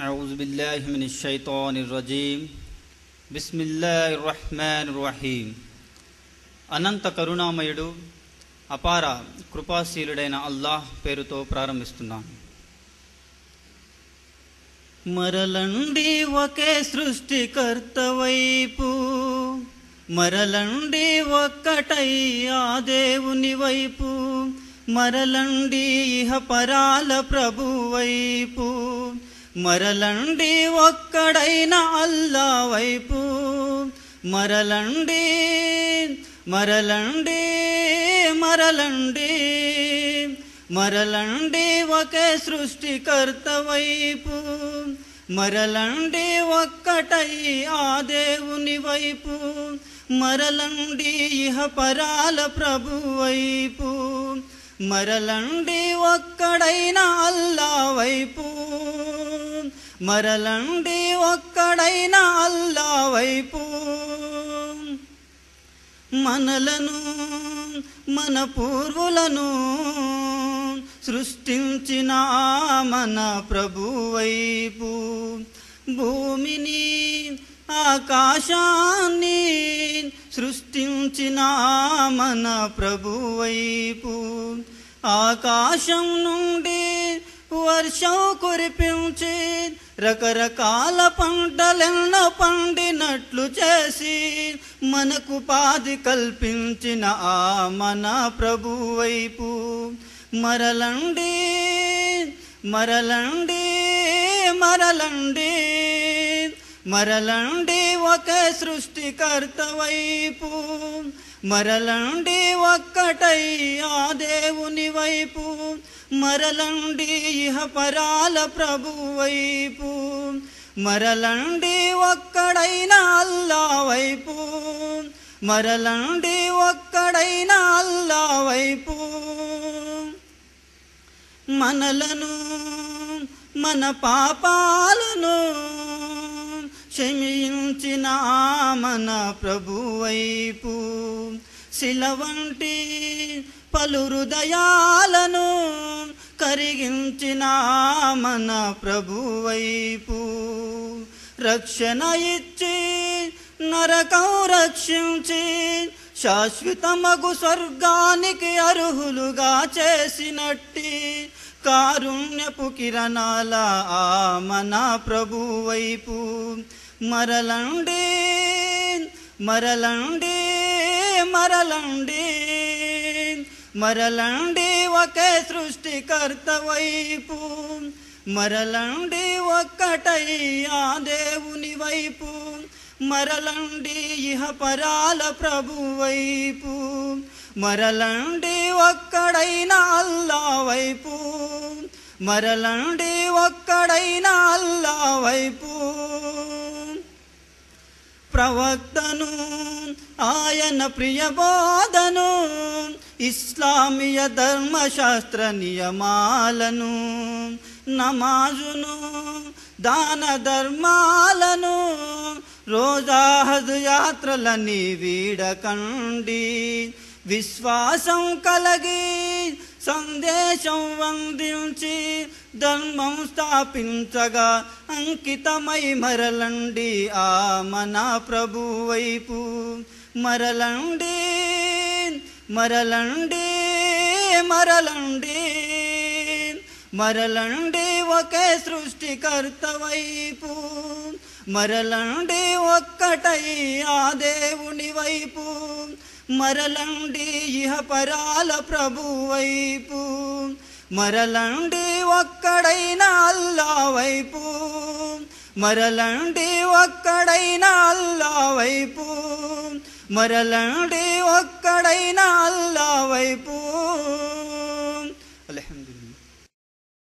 అఊజు బిల్లాహి మినష్ షైతానిర్ రజీం. బిస్మిల్లాహిర్ రహ్మానిర్ రహీం. అనంత కరుణామయుడు అపార కృపాశీలుడైన అల్లాహ్ పేరుతో ప్రారంభిస్తున్నాను. మరలండి ఒకే సృష్టికర్త వైపు, మరలండి ఒక్కటై ఆ దేవుని వైపు, మరలండి ఇహ పరాల ప్రభు వైపు, మరలండి ఒక్కడైన అల్లా వైపు, మరలండి మరలండి మరలండి మరలండి ఒకే సృష్టికర్త వైపు, మరలండి ఒక్కటై ఆ దేవుని వైపు, మరలండి ఇహ పరాల ప్రభు వైపు, మరలండి ఒక్కడైన అల్లా వైపు, మరలండి ఒక్కడైన అల్లా వైపు. మనలను మన పూర్వులను సృష్టించిన మన ప్రభు వైపు, భూమిని ఆకాశాన్ని సృష్టించిన మన ప్రభు వైపు, ఆకాశం నుండి వర్షం కురిపించి రకరకాల పంటలెన్నో పండినట్లు చేసి మనకు పాది కల్పించిన ఆ మన ప్రభు వైపు, మరలండి మరలండి మరలండి మరలండి ఒకే సృష్టికర్త వైపు, మరలండి ఒక్కటై ఆ దేవుని వైపు, మరలండి ఇహ పరాల ప్రభు వైపు, మరలండి ఒక్కడైన అల్లా వైపు, మరలండి ఒక్కడైన అల్లా వైపు. మనలను మన పాపాలను క్షమించిన మన ప్రభు వైపు, శిల వంటి పలు హృదయాలను కరిగించిన మన ప్రభు వైపు, రక్షణ ఇచ్చి నరకం రక్షించి శాశ్వతమగు స్వర్గానికి అర్హులుగా చేసినట్టి కారుణ్యపు కిరణాల ఆ మన ప్రభు వైపు, మరలండి మరలండి మరలండి మరలండి ఒకే సృష్టికర్త వైపు, మరలండి ఒక్కటై ఆ దేవుని వైపు, మరలండి ఇహ పరాల ప్రభు వైపు, మరలండి ఒక్కడైన అల్లా వైపు, మరలండి ఒక్కడైన అల్లా వైపు. ప్రవక్తను ఆయన ప్రియబోధను ఇస్లామీయ ధర్మశాస్త్ర నియమాలను నమాజును దాన ధర్మాలను రోజా హజ్ యాత్రలని వీడకండి, విశ్వాసం కలిగి సందేశం అందించి ధర్మం స్థాపించగా అంకితమై మరలండి ఆ మన ప్రభు వైపు, మరలండి మరలండి మరలండి మరలండి ఒకే సృష్టికర్త వైపు, మరలండి ఒక్కటై ఆ దేవుని వైపు, మరలండి ఇహ పరాల ప్రభు వైపు, మరలండి ఒక్కడైన అల్లా వైపు, మరలండి ఒక్కడైన అల్లా వైపు, మరలండి ఒక్కడైన అల్లా వైపు.